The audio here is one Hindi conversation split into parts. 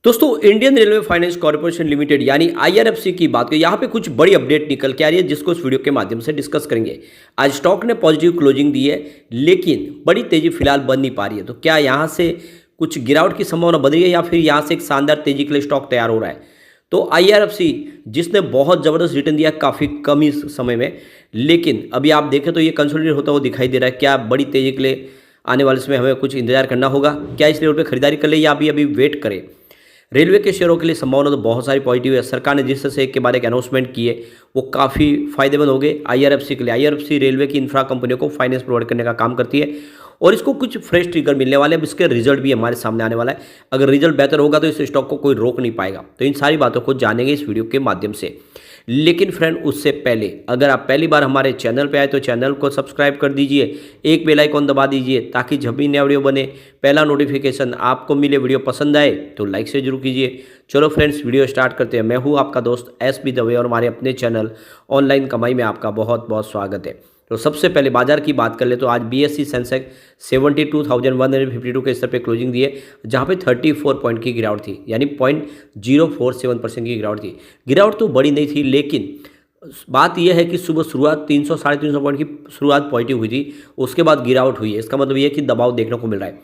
दोस्तों Indian railway finance corporation limited यानी आईआरएफसी की बात करें, यहाँ पे कुछ बड़ी अपडेट निकल के आ रही है जिसको इस वीडियो के माध्यम से डिस्कस करेंगे। आज स्टॉक ने पॉजिटिव क्लोजिंग दी है, लेकिन बड़ी तेजी फिलहाल बन नहीं पा रही है। तो क्या यहाँ से कुछ गिरावट की संभावना बन रही है या फिर यहाँ से एक शानदार तेजी के लिए स्टॉक तैयार हो रहा है? तो आईआरएफसी जिसने बहुत ज़बरदस्त रिटर्न दिया काफ़ी कम ही समय में, लेकिन अभी आप देखें तो ये कंसोलिडेट होता हुआ दिखाई दे रहा है। क्या बड़ी तेजी के लिए आने वाले समय हमें कुछ इंतजार करना होगा? क्या इस लेवल पर खरीदारी कर ले या अभी अभी वेट करें? रेलवे के शेयरों के लिए संभावना तो बहुत सारी पॉजिटिव है। सरकार ने जिस तरह से एक के बाद एक अनाउंसमेंट किए वो काफ़ी फायदेमंद हो गए आईआरएफसी के लिए। आईआरएफसी रेलवे की इंफ्रा कंपनियों को फाइनेंस प्रोवाइड करने का काम करती है और इसको कुछ फ्रेश ट्रिगर मिलने वाले हैं। इसके रिजल्ट भी हमारे सामने आने वाला है। अगर रिजल्ट बेहतर होगा तो इस स्टॉक को कोई रोक नहीं पाएगा। तो इन सारी बातों को जानेंगे इस वीडियो के माध्यम से। लेकिन फ्रेंड, उससे पहले अगर आप पहली बार हमारे चैनल पे आए तो चैनल को सब्सक्राइब कर दीजिए, एक बेल आइकॉन दबा दीजिए ताकि जब भी नया वीडियो बने पहला नोटिफिकेशन आपको मिले। वीडियो पसंद आए तो लाइक से जरूर कीजिए। चलो फ्रेंड्स, वीडियो स्टार्ट करते हैं। मैं हूँ आपका दोस्त एसबी दवे और हमारे अपने चैनल ऑनलाइन कमाई में आपका बहुत बहुत स्वागत है। तो सबसे पहले बाजार की बात कर ले तो आज बीएसई सेंसेक्स 72,152 के स्तर पे क्लोजिंग दी है, जहाँ पे 34 पॉइंट की गिरावट थी, यानी 0.047% की गिरावट थी। गिरावट तो बड़ी नहीं थी, लेकिन बात यह है कि सुबह शुरुआत 300 साढ़े 300 पॉइंट की शुरुआत पॉजिटिव हुई थी, उसके बाद गिरावट हुई है। इसका मतलब ये है कि दबाव देखने को मिल रहा है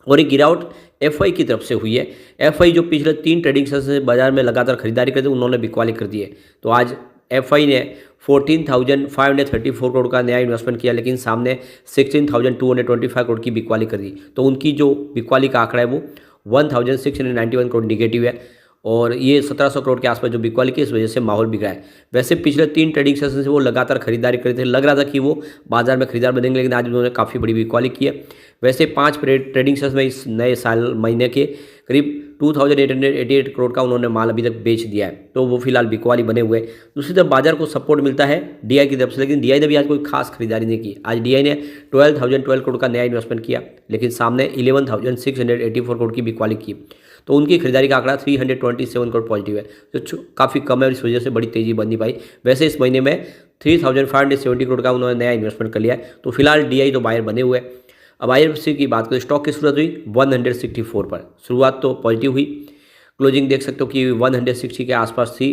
और ये गिरावट एफआई की तरफ से हुई है। एफआई जो पिछले 3 ट्रेडिंग सेशन से बाजार में लगातार खरीदारी करते उन्होंने बिकवाली कर दी है। तो आज एफआई ने 14,534 करोड़ का नया इन्वेस्टमेंट किया, लेकिन सामने 16,225 करोड़ की बिकवाली कर दी। तो उनकी जो बिकवाली का आंकड़ा है वो 1,691 करोड़ निगेटिव है और ये 1700 करोड़ के आसपास जो बिकवाली की, इस वजह से माहौल बिगड़ा है। वैसे पिछले 3 ट्रेडिंग सेशन से वो लगातार खरीदारी कर रहे थे, लग रहा था कि वो बाजार में खरीदार बनेंगे, लेकिन आज उन्होंने काफ़ी बड़ी बिकवाली की है। वैसे 5 ट्रेडिंग सेशन में इस नए साल महीने के करीब 2,888 करोड़ का उन्होंने माल अभी तक बेच दिया है, तो वो फिलहाल बिकवाली बने हुए। दूसरी तरफ बाजार को सपोर्ट मिलता है डीआई की तरफ से, लेकिन डीआई ने भी आज कोई खास खरीदारी नहीं की। आज डीआई ने 12,012 करोड़ का नया इन्वेस्टमेंट किया, लेकिन सामने 11,684 करोड़ की बिकवाली की। तो उनकी खरीदारी का आंकड़ा 327 करोड़ पॉजिटिव है, जो काफ़ी कम है और इस वजह से बड़ी तेजी बन नहीं पाई। वैसे इस महीने में 3,570 करोड़ का उन्होंने नया इन्वेस्टमेंट कर लिया है। तो फिलहाल डीआई तो बायर बने हुए। अब आईआरएफसी की बात करें, स्टॉक की शुरुआत हुई 164 पर, शुरुआत तो पॉजिटिव हुई। क्लोजिंग देख सकते हो कि 160 के आसपास थी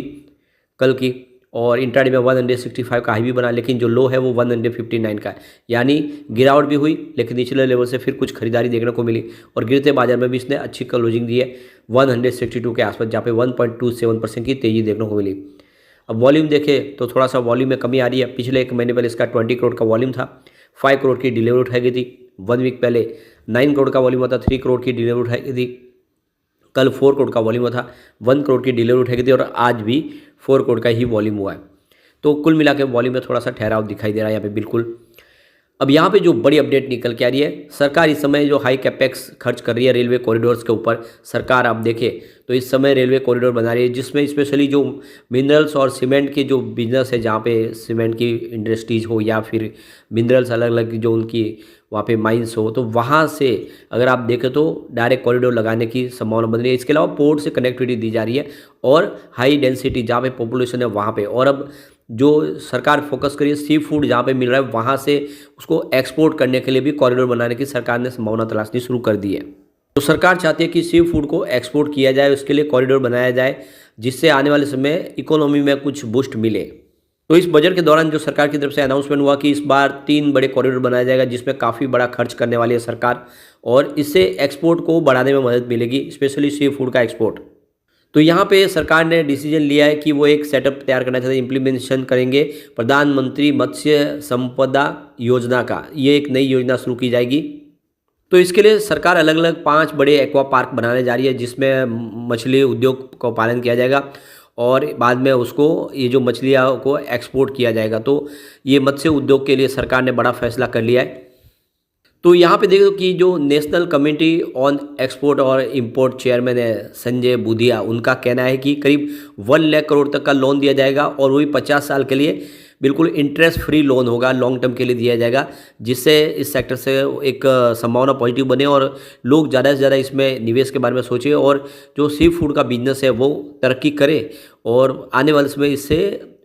कल की, और इंट्राडे में 165 का हाई भी बना, लेकिन जो लो है वो 159 का है। यानी गिरावट भी हुई, लेकिन निचले लेवल से फिर कुछ खरीदारी देखने को मिली और गिरते बाजार में भी इसने अच्छी क्लोजिंग दी है 162 के आसपास, जहाँ पे 1.27% की तेजी देखने को मिली। अब वॉल्यूम देखें तो थोड़ा सा वॉल्यूम में कमी आ रही है। पिछले एक महीने पहले इसका 20 करोड़ का वॉल्यूम था, 5 करोड़ की डिलीवरी उठाई गई थी। 1 वीक पहले 9 करोड़ का वॉल्यूम था, 3 करोड़ की डिलीवरी उठाई गई थी। कल 4 करोड़ का वॉल्यूम था, 1 करोड़ की डिलीवरी उठाई गई थी और आज भी 4 करोड़ का ही वॉल्यूम हुआ है। तो कुल मिला के वॉल्यूम में थोड़ा सा ठहराव दिखाई दे रहा है यहाँ पे बिल्कुल। अब यहाँ पे जो बड़ी अपडेट निकल के आ रही है, सरकार इस समय जो हाई कैपेक्स खर्च कर रही है रेलवे कॉरिडोर्स के ऊपर। सरकार आप देखें तो इस समय रेलवे कॉरिडोर बना रही है, जिसमें स्पेशली जो मिनरल्स और सीमेंट के जो बिजनेस है, जहाँ पे सीमेंट की इंडस्ट्रीज हो या फिर मिनरल्स अलग अलग जो उनकी वहाँ पे माइंस हो, तो वहाँ से अगर आप देखें तो डायरेक्ट कॉरिडोर लगाने की संभावना बन रही है। इसके अलावा पोर्ट से कनेक्टिविटी दी जा रही है और हाई डेंसिटी जहाँ पे पॉपुलेशन है वहाँ पे, और अब जो सरकार फोकस करिए सी फूड जहाँ पे मिल रहा है वहाँ से उसको एक्सपोर्ट करने के लिए भी कॉरिडोर बनाने की सरकार ने संभावना तलाशनी शुरू कर दी है। तो सरकार चाहती है कि सी फूड को एक्सपोर्ट किया जाए, उसके लिए कॉरिडोर बनाया जाए, जिससे आने वाले समय इकोनॉमी में कुछ बूस्ट मिले। तो इस बजट के दौरान जो सरकार की तरफ से अनाउंसमेंट हुआ कि इस बार 3 बड़े कॉरिडोर बनाया जाएगा, जिसमें काफ़ी बड़ा खर्च करने वाली है सरकार, और इससे एक्सपोर्ट को बढ़ाने में मदद मिलेगी, स्पेशली सी फूड का एक्सपोर्ट। तो यहाँ पे सरकार ने डिसीजन लिया है कि वो एक सेटअप तैयार करना चाहते हैं, इम्प्लीमेंटेशन करेंगे प्रधानमंत्री मत्स्य संपदा योजना का। ये एक नई योजना शुरू की जाएगी। तो इसके लिए सरकार अलग अलग 5 बड़े एक्वा पार्क बनाने जा रही है, जिसमें मछली उद्योग का पालन किया जाएगा और बाद में उसको ये जो मछलियाँ को एक्सपोर्ट किया जाएगा। तो ये मत्स्य उद्योग के लिए सरकार ने बड़ा फैसला कर लिया है। तो यहाँ पे देखो कि जो नेशनल कमेटी ऑन एक्सपोर्ट और इंपोर्ट चेयरमैन है संजय बुधिया, उनका कहना है कि करीब 1 लाख करोड़ तक का लोन दिया जाएगा और वो भी 50 साल के लिए बिल्कुल इंटरेस्ट फ्री लोन होगा, लॉन्ग टर्म के लिए दिया जाएगा, जिससे इस सेक्टर से एक संभावना पॉजिटिव बने और लोग ज़्यादा से ज़्यादा इसमें निवेश के बारे में सोचें और जो सी फूड का बिजनेस है वो तरक्की करे और आने वाले समय इससे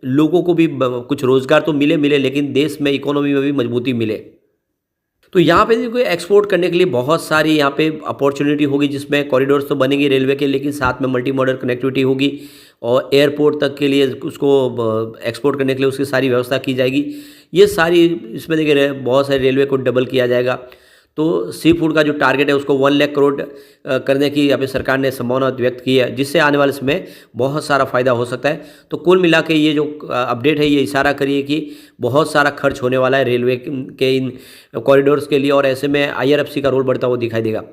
लोगों को भी कुछ रोज़गार तो मिले लेकिन देश में इकोनॉमी में भी मजबूती मिले। तो यहाँ पे देखो एक्सपोर्ट करने के लिए बहुत सारी यहाँ पे अपॉर्चुनिटी होगी, जिसमें कॉरिडोर्स तो बनेंगे रेलवे के, लेकिन साथ में मल्टी मॉडल कनेक्टिविटी होगी और एयरपोर्ट तक के लिए उसको एक्सपोर्ट करने के लिए उसकी सारी व्यवस्था की जाएगी। ये सारी इसमें देखिए बहुत सारे रेलवे को डबल किया जाएगा। तो सी फूड का जो टारगेट है उसको 1 लाख करोड़ करने की यहाँ पे सरकार ने संभावना व्यक्त की है, जिससे आने वाले समय में बहुत सारा फायदा हो सकता है। तो कुल मिला के ये जो अपडेट है ये इशारा करिए कि बहुत सारा खर्च होने वाला है रेलवे के इन कॉरिडोर्स के लिए, और ऐसे में IRFC का रोल बढ़ता हुआ दिखाई देगा।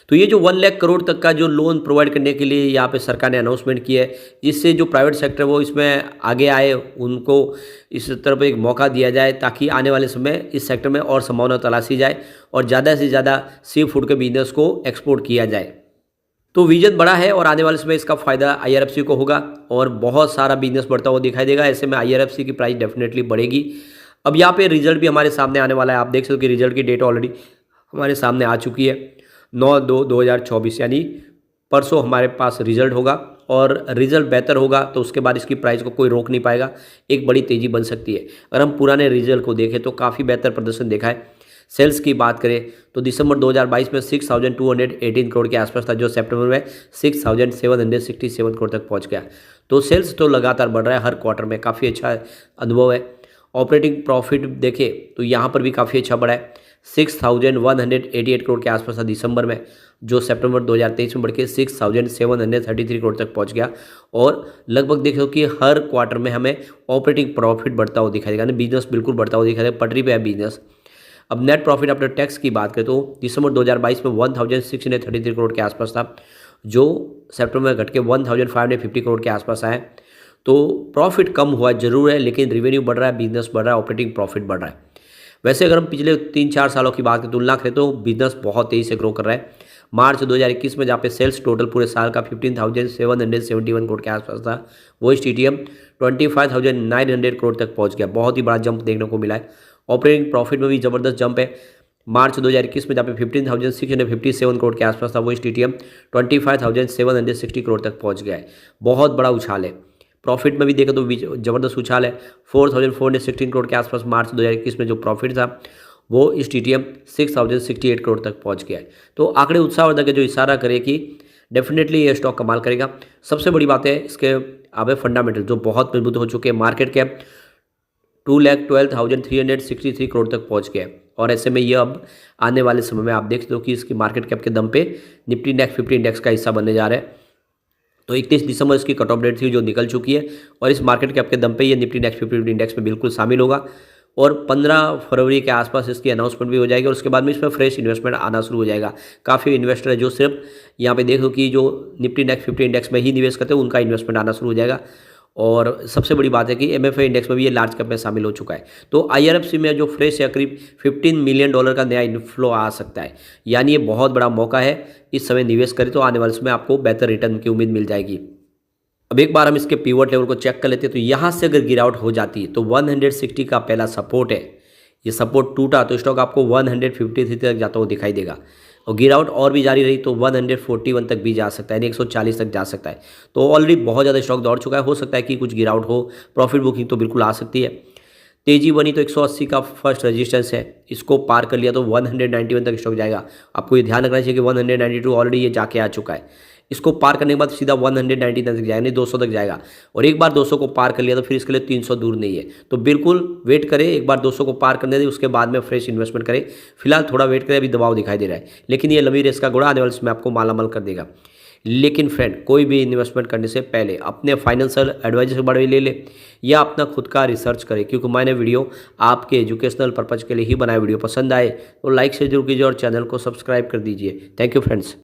तो ये जो 1 लाख करोड़ तक का जो लोन प्रोवाइड करने के लिए यहाँ पे सरकार ने अनाउंसमेंट किया है, इससे जो प्राइवेट सेक्टर वो इसमें आगे आए, उनको इस तरफ एक मौका दिया जाए ताकि आने वाले समय इस सेक्टर में और संभावना तलाशी जाए और ज़्यादा से ज़्यादा सी फूड के बिजनेस को एक्सपोर्ट किया जाए। तो विजन बड़ा है और आने वाले समय इसका फ़ायदा IRFC को होगा और बहुत सारा बिजनेस बढ़ता हुआ दिखाई देगा। ऐसे में IRFC की प्राइस डेफिनेटली बढ़ेगी। अब यहाँ पे रिजल्ट भी हमारे सामने आने वाला है। आप देख सकते हो कि रिजल्ट की डेट ऑलरेडी हमारे सामने आ चुकी है। 9/2/2024 यानी परसों हमारे पास रिजल्ट होगा, और रिजल्ट बेहतर होगा तो उसके बाद इसकी प्राइस को कोई रोक नहीं पाएगा, एक बड़ी तेज़ी बन सकती है। अगर हम पुराने रिजल्ट को देखें तो काफ़ी बेहतर प्रदर्शन देखा है। सेल्स की बात करें तो दिसंबर 2022 में 6,218 करोड़ के आसपास था, जो सितंबर में 6,767 करोड़ तक पहुंच गया। तो सेल्स तो लगातार बढ़ रहा है, हर क्वार्टर में काफ़ी अच्छा अनुभव है। ऑपरेटिंग प्रॉफिट देखें तो यहाँ पर भी काफ़ी अच्छा बढ़ा है, 6,188 करोड़ के आसपास था दिसंबर में, जो सितंबर 2023 में बढ़ के 6,733 करोड़ तक पहुंच गया। और लगभग देखो कि हर क्वार्टर में हमें ऑपरेटिंग प्रॉफिट बढ़ता हुआ दिखाई देगा, बिजनेस बिल्कुल बढ़ता हुआ दिखाई देगा, पटरी पे है बिजनेस। अब नेट प्रॉफिट आफ्टर टैक्स की बात करें तो दिसंबर 2022 में 1,633 करोड़ के आसपास था, जो सितंबर में घट के 1,550 करोड़ के आसपास आया। तो प्रॉफिट कम हुआ जरूर है, लेकिन रेवेन्यू बढ़ रहा है, बिजनेस बढ़ रहा है, ऑपरेटिंग प्रॉफिट बढ़ रहा है। वैसे अगर हम पिछले 3-4 सालों की बात की तुलना करें तो बिजनेस बहुत तेज़ी से ग्रो कर रहा है। मार्च 2021 में जहाँ पे सेल्स टोटल पूरे साल का 15,771 करोड़ के आसपास था, वो TTM 25,900 करोड़ तक पहुँच गया। बहुत ही बड़ा जंप देखने को मिला है। ऑपरेटिंग प्रॉफिट में भी ज़बरदस्त जंप है। मार्च 2021 में जहाँ पे 15,657 करोड़ के आसपास था, वो TTM 25,760 करोड़ तक पहुँच गया है। बहुत बड़ा उछाल है। प्रॉफिट में भी देखो तो ज़बरदस्त उछाल है। 4,416 करोड़ के आसपास मार्च 2021 में जो प्रॉफिट था, वो इस TTM 6,068 करोड़ तक पहुंच गया है। तो आंकड़े उत्साहवर्धक है, जो इशारा करे कि डेफिनेटली ये स्टॉक कमाल करेगा। सबसे बड़ी बात है इसके आगे फंडामेंटल जो बहुत मजबूत हो चुके हैं। मार्केट कैप 2,12,363 करोड़ तक पहुँच गया है, और ऐसे में ये अब आने वाले समय में आप देख सकते हो कि इसकी मार्केट कैप के दम पे निफ्टी नेक्स्ट 50 इंडेक्स का हिस्सा बनने जा रहा है। तो 31 दिसंबर इसकी कट ऑफ डेट थी, जो निकल चुकी है, और इस मार्केट कैप के दम पे ये निफ्टी नेक्स्ट 50 इंडेक्स में बिल्कुल शामिल होगा। और 15 फरवरी के आसपास इसकी अनाउंसमेंट भी हो जाएगी, और उसके बाद में इसमें फ्रेश इन्वेस्टमेंट आना शुरू हो जाएगा। काफ़ी इन्वेस्टर है जो सिर्फ यहाँ पे देखो कि जो निफ्टी नेक्स्ट 50 इंडेक्स में ही निवेश करते हैं, उनका इन्वेस्टमेंट आना शुरू हो जाएगा। और सबसे बड़ी बात है कि MFI इंडेक्स में भी ये लार्ज कैप में शामिल हो चुका है। तो IRFC में जो फ्रेश है करीब $15 मिलियन का नया इनफ्लो आ सकता है, यानी ये बहुत बड़ा मौका है। इस समय निवेश करें तो आने वाले समय आपको बेहतर रिटर्न की उम्मीद मिल जाएगी। अब एक बार हम इसके पिवट लेवल को चेक कर लेते हैं। तो यहाँ से अगर गिरावट हो जाती है तो 160 का पहला सपोर्ट है, ये सपोर्ट टूटा तो स्टॉक आपको 153 तक जाता हुआ दिखाई देगा, और गिरावट और भी जारी रही तो 141 तक भी जा सकता है, यानी 140 तक जा सकता है। तो ऑलरेडी बहुत ज़्यादा स्टॉक दौड़ चुका है, हो सकता है कि कुछ गिरावट हो, प्रॉफिट बुकिंग तो बिल्कुल आ सकती है। तेजी बनी तो 180 का फर्स्ट रेजिस्टेंस है, इसको पार कर लिया तो 191 तक स्टॉक जाएगा। आपको ये ध्यान रखना चाहिए कि 192 ऑलरेडी ये जाके आ चुका है। इसको पार करने के बाद सीधा 190 तक जाएगा, नहीं 200 तक जाएगा, और एक बार 200 को पार कर लिया तो फिर इसके लिए 300 दूर नहीं है। तो बिल्कुल वेट करें, एक बार 200 को पार करने दें, उसके बाद में फ्रेश इन्वेस्टमेंट करें। फिलहाल थोड़ा वेट करें, अभी दबाव दिखाई दे रहा है, लेकिन ये लंबी रेस का घोड़ा आने वाले समय आपको मालामाल कर देगा। लेकिन फ्रेंड, कोई भी इन्वेस्टमेंट करने से पहले अपने फाइनेंशियल एडवाइजर से बड़े ले ले या अपना खुद का रिसर्च करें, क्योंकि मैंने वीडियो आपके एजुकेशनल पर्पज़ के लिए ही बनाया। वीडियो पसंद आए तो लाइक से जरूर कीजिए और चैनल को सब्सक्राइब कर दीजिए। Thank you friends.